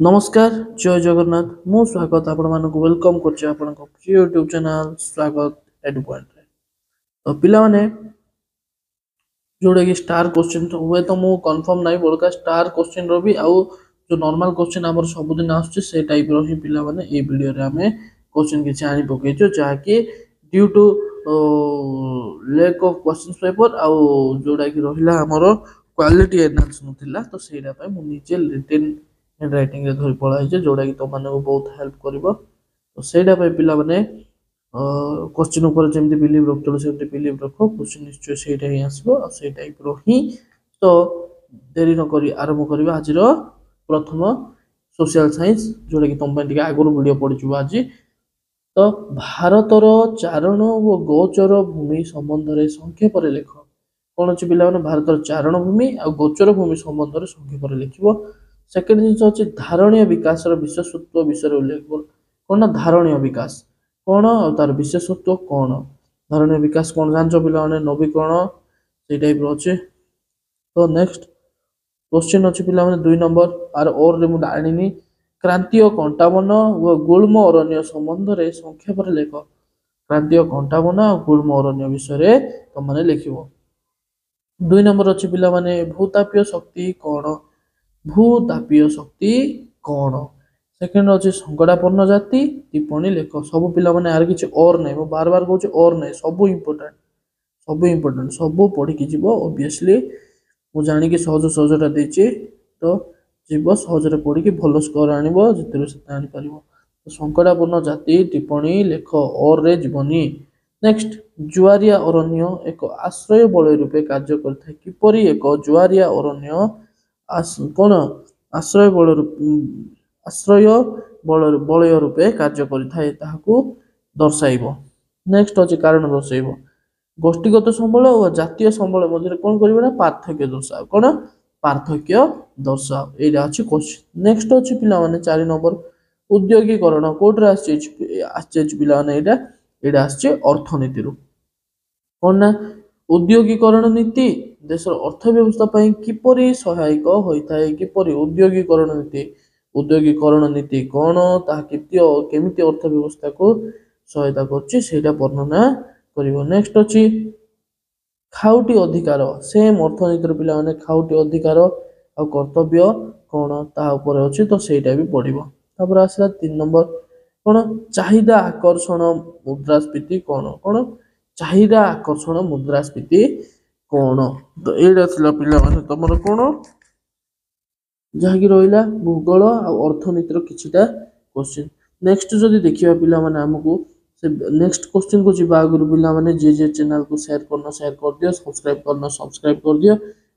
नमस्कार जय जगन्नाथ मु स्वागत आपण मानक वेलकम करछि आपण प्रिय यूट्यूब चैनल स्वागत एडु पॉइंट रे तो पिला माने जोड़े कि स्टार क्वेश्चन तो हुए तो मु कंफर्म नाही बोलका स्टार क्वेश्चन रो भी आउ जो नॉर्मल क्वेश्चन हमर सब दिन आछे से टाइप रो ही पिला माने ए वीडियो रे हमें क्वेश्चन के आनी पके जो जाकि due to lack of question paper आउ जोड़ा कि रहिला हमर क्वालिटी एनालिसिस नथिला तो सेटा पय मु निजे रिटन हैंड राइटिंग रे धरि पळा जे जोड़ा कि तो माने बहुत हेल्प करिवो तो सेटा पय पिला माने क्वेश्चन ऊपर जेमति बिलीव रखतो सेमति बिलीव रखो क्वेश्चन निश्चय सेटा ही आसबो आ से टाइप रो ही तो देरी न करी आरंभ करबा आज रो प्रथम सोशल साइंस जोड़ा कि तुम टिके आगुर वीडियो पढिचु आज तो भारतर चारण व गोचर भूमि संबंध रे संक्षेप रे लेख कोन अछि पिला माने भारतर चारण भूमि आ गोचर भूमि संबंध रे संक्षेप रे लिखिबो सेकंड जिंस अछि धारणीय विकास रो विशेषत्व विषय उल्लेख कोन ना धारणीय विकास कोन और तार विशेषत्व कोन धारणीय विकास कोन जानजो पिला माने नवीकरण से टाइप रो अछि तो नेक्स्ट क्वेश्चन अछि पिला माने 2 नंबर आर और रे मु आनिनी क्रांतीय कंटावन व गुल्म अरण्य संबंध रे संक्षेप रे लेख क्रांतीय कंटावन और गुल्म अरण्य विषय रे त माने लिखिबो 2 नंबर अछि पिला माने भूतापीय शक्ति कोन भूतापीय शक्ति कोन सेकंड अछि संकटापन्न जाति टिप्पणी लेख सब पिला माने आर किछ और नै मो बार बार कहूछ और नै सब इंपोर्टेंट सब पढी कि जीवो ऑब्वियसली मु जानि कि सहज सहजटा देछि तो जीवो सहज रे पढी कि भलो स्कोर आनिबो जितरो से आनि परिबो तो संकटापन्न जाति टिप्पणी लेख और रे जीवनी नेक्स्ट जुआरिया अरण्य एक आश्रय बलय रूपे कार्य करथाय किपरि एक जुआरिया अरण्य कोन आश्रय बलय रूपे कार्य करथाय ताहाकू दर्शाइबो नेक्स्ट अछि कारण दर्शाइबो गोष्ठीगत संबल और जातीय संबल मध्य कोन करिबो ना पार्थक्य दर्शाओ कोन पार्थक्य दर्शाओ एटा अछि क्वेश्चन नेक्स्ट अछि पिला माने 4 नंबर उद्योगीकरण कोड रे आछे पिला माने एटा आछे अर्थनीति रु कोन ना उद्योगीकरण नीति देशर अर्थव्यवस्था पई किपरि सहायक होइथाय किपरि उद्योगीकरण नीति कोन ता केमिति अर्थव्यवस्था को सहायता करछि सेटा वर्णना करिवो नेक्स्ट अछि खाउटी अधिकार सेम अर्थनीति पिला माने खाउटी अधिकार आ कर्तव्य कोन ता ऊपर अछि तो सेटा भी पढिबो तापर आसला 3 नंबर कोन चाहिदा आकर्षण मुद्रास्फीति कोन चाहिदा आकर्षण मुद्रास्फीति कोन तो एटा थिला पिला माने तमरो कोन जहाकी रहिला भूगोल आ अर्थनीति रो किछिटा क्वेश्चन नेक्स्ट जदी देखिबा पिला माने हमकु से नेक्स्ट क्वेश्चन को जीवा आगु पिला माने जे चैनल को शेयर कर दियो सब्सक्राइब कर दियो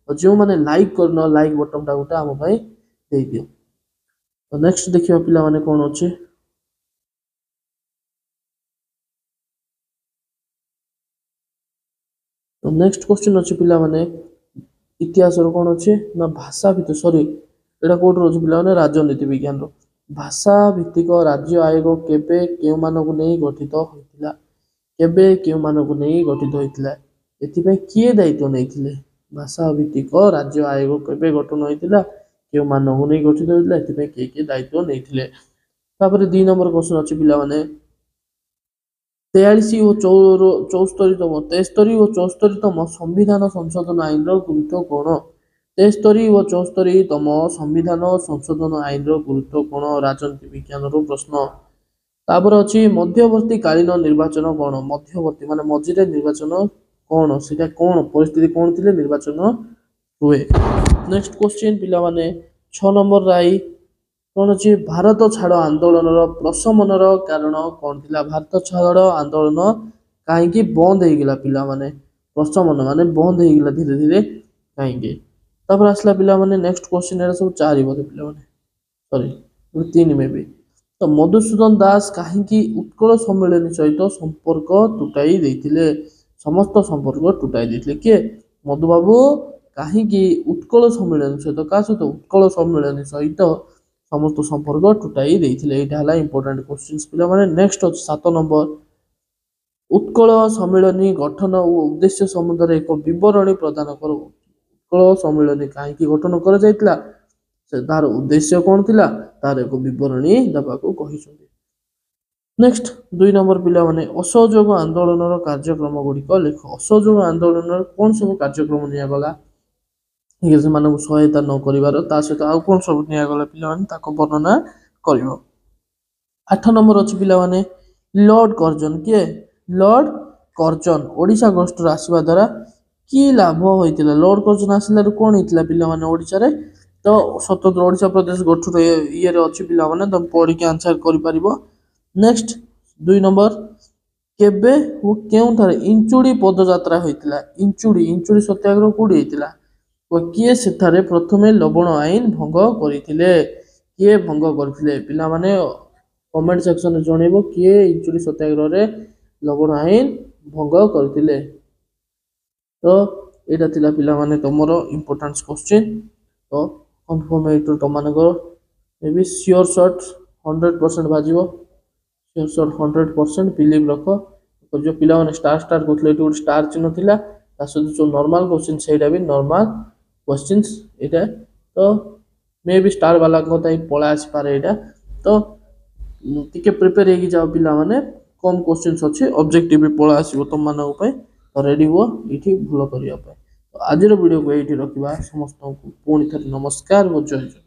और जो माने लाइक करना लाइक बटन टा गोटा हम भाई दे दियो तो नेक्स्ट देखिबा पिला माने कोन अछि तो नेक्स्ट क्वेश्चन अछि पिला माने इतिहास रो कोन अछि ना भाषा भित्तिक सॉरी एटा कोड रो पिला माने राजनीति विज्ञान रो भाषा भित्तिक राज्य आयोग केबे केउ मानको नै गठित होइतिला केबे केउ मानको नै गठित होइतिला एथि पे किए दायित्व नैथिले भाषा भित्तिक राज्य आयोग केबे गठन होइतिला केउ मानको नै गठित होइतिला एथि पे के दायित्व नैथिले तापर 2 नंबर क्वेश्चन अछि पिला माने 43 और 74 तम 73 और 74 तम संविधान संशोधन आईन रो गुरुत्व कोन 73 और 74 तम संविधान संशोधन आईन रो गुरुत्व कोन राजनीति विज्ञान रो प्रश्न तापर अछि मध्यवर्ती कालीन निर्वाचन कोन मध्यवर्ती माने मझिरे निर्वाचन कोन सेटा कोन परिस्थिति कोन थिले निर्वाचन हुए नेक्स्ट क्वेश्चन पिला माने 6 नंबर राई कोन अछि भारत छाड़ आंदोलन रो प्रशमन रो कारण कोन थिला भारत छाड़ आंदोलन काहे कि बंद हे गेला पिला माने प्रशमन माने बंद हे गेला धीरे धीरे काहे कि तापर आसला पिला माने नेक्स्ट क्वेश्चन एरा सब 4 बोले पिला माने सॉरी 3 में भी तो मधुसूदन दास काहे कि उत्कल सम्मेलन सहित संपर्क टुटाई देथिले समस्त संपर्क टुटाई देथिले के मधु बाबू काहे कि उत्कल सम्मेलन सहित का सहित उत्कल सम्मेलन सहित समस्त संपर्क टुटाई देथिले एटा हला इंपोर्टेंट क्वेश्चंस पिला माने नेक्स्ट 7 नंबर उत्कल सम्मेलनी गठन और उद्देश्य संबंध रे एक विवरणी प्रदान करो उत्कल सम्मेलनी काहे कि गठन कर जायतिला से तार उद्देश्य कौन थिला तार एक विवरणी देबाकू कहिसुंदी। नेक्स्ट 2 नंबर पिला माने असहयोग आंदोलन कार्यक्रम गुड़िक लिख। असहयोग आंदोलन कौन सब कार्यक्रम निया गला ये से मानक सहायता न करिवार ता सहित आउ कौन सब निया गला पिला माने ताको वर्णना करिवो। 8 नंबर अछि पिला माने लॉर्ड कर्जन के लॉर्ड कर्जन ओडिशा गस्टर आसीबा द्वारा की लाभ होइतिला। लॉर्ड कर्जन आसिला कोन होइतिला पिला माने ओडिशा रे तो स्वतंत्र ओडिशा प्रदेश गठन ये रे अछि पिला माने तुम पढ़ी के आंसर करि परिबो। नेक्स्ट 2 नंबर केबे वो केउ थारे इंचुडी पदयात्रा होइतिला। इंचुडी सत्याग्रह कोडी होइतिला वो किए सेठारे प्रथमे लवण आईन भंग करिथिले किए भंग करथिले पिला माने कमेंट सेक्शन रे जणेबो किए इंचुडी सत्याग्रह रे लवण आईन भंग करथिले। तो एटा थिला पिला माने तमरो इंपोर्टेंस क्वेश्चन। तो कंफर्म एटो तमानकर मे बी श्योर शॉट 100% बाजिबो श्योर शॉट 100% बिलीव रख। तो जो पिला माने स्टार करथले एटो स्टार चिन्ह थिला ता सहित जो नॉर्मल क्वेश्चन सेटा भी नॉर्मल क्वेश्चंस एटा तो मे बी स्टार वाला को ताई पळा आसी पारे एटा। तो टिके प्रिपेयर हेगी जाओ पिला माने कम क्वेश्चंस अछि ऑब्जेक्टिव भी पळा आसीबो तुम मानक पय तो रेडी हो इठी भलो करिया पय। तो आज वीडियो को एठी रखिबा समस्त को पुणी थर नमस्कार और जय जय।